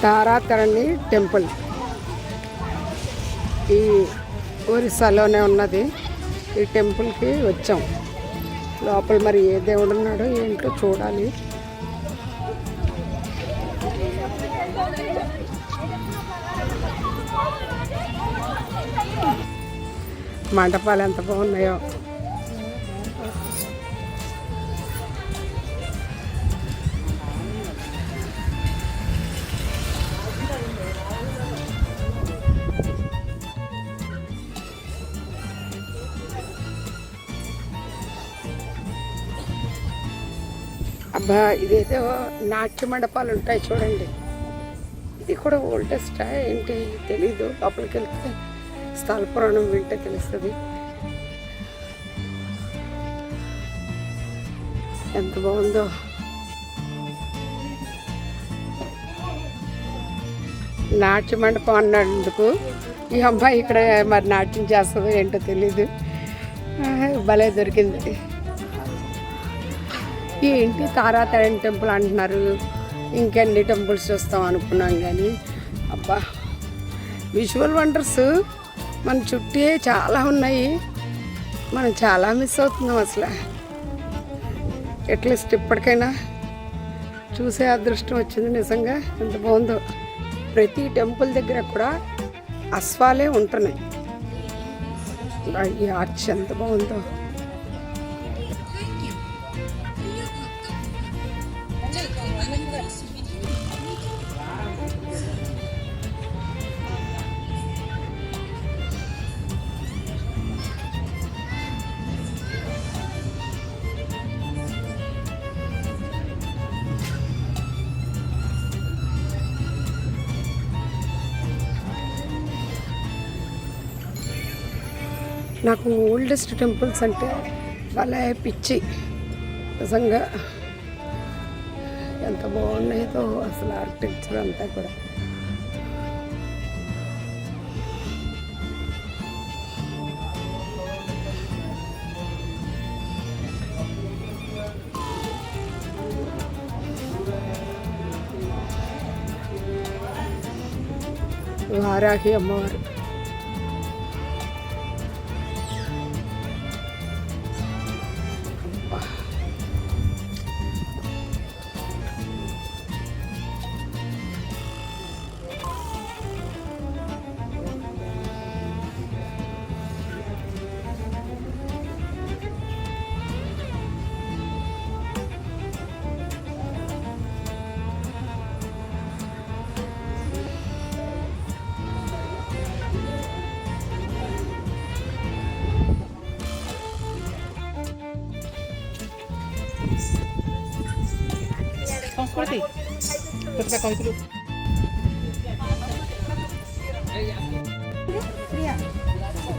తారాతరణి temple ఈ ఒరిస్సాలోనే ఉన్నది. ఈ టెంపుల్కి వచ్చాం. లోపల మరి ఏ దేవుడు ఉన్నాడో ఏంటో చూడాలి. మండపాలు ఎంత బాగున్నాయో. అబ్బా, ఇదేదో నాట్య మండపాలు ఉంటాయి చూడండి. ఇది కూడా ఓల్డెస్టా ఏంటి తెలీదు. లోపలికి వెళ్తే స్థల పురాణం వింటే తెలుస్తుంది. ఎంత బాగుందో. నాట్య మండపం అన్నందుకు ఈ అమ్మాయి ఇక్కడ మరి నాట్యం చేస్తుందో ఏంటో తెలీదు. భలే దొరికింది. ఏంటి తారాతరణి టెంపుల్ అంటున్నారు, ఇంకెన్ని టెంపుల్స్ చూస్తాం అనుకున్నాం కానీ అబ్బా, విజువల్ వండర్స్ మన చుట్టే చాలా ఉన్నాయి. మనం చాలా మిస్ అవుతున్నాం అసలు. అట్లీస్ట్ ఇప్పటికైనా చూసే అదృష్టం వచ్చింది. నిజంగా ఎంత బాగుందో. ప్రతి టెంపుల్ దగ్గర కూడా అశ్వాలే ఉంటున్నాయి. ఈ ఆర్చ్ ఎంత బాగుందో. నాకు ఓల్డెస్ట్ టెంపుల్స్ అంటే భలే పిచ్చి. నిజంగా ఎంత బాగున్నాయో అసలు ఆర్కిటెక్చర్ అంతా కూడా. వారాహి అమ్మవారు.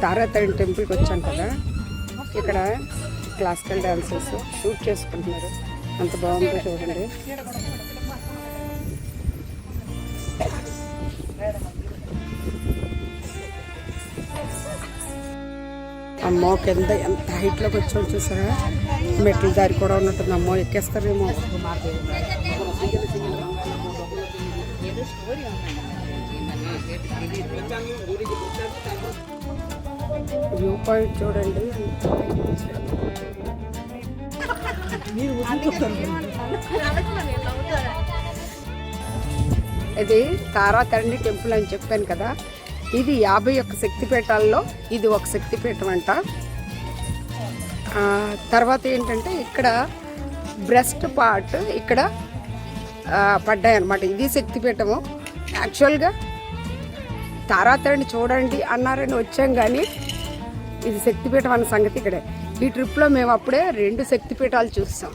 తారాతరణి టెంపుల్కి వచ్చాను కదా, ఇక్కడ క్లాసికల్ డాన్సెస్ షూట్ చేసుకుంటున్నారు. అంత బాగుందో చూడండి. అమ్మో, కింద ఎంత హైట్లోకి వచ్చాడు చూసారా. మెట్ల దారి కూడా ఉన్నట్టుంది. అమ్మో, ఎక్కేస్తారేమో. వ్యూ పాయింట్ చూడండి. ఇది తారాతరణి టెంపుల్ అని చెప్పాను కదా. ఇది 51 శక్తిపీఠాల్లో ఇది ఒక శక్తిపీఠం అంట. తర్వాత ఏంటంటే ఇక్కడ బ్రెస్ట్ పార్ట్ ఇక్కడ పడ్డాయి అన్నమాట. ఇది శక్తిపీఠము. యాక్చువల్గా తారాతరణి చూడండి అన్నారని వచ్చాం కానీ ఇది శక్తిపీఠం అన్న సంగతి ఇక్కడే. ఈ ట్రిప్లో మేము అప్పుడే 2 శక్తిపీఠాలు చూస్తాం.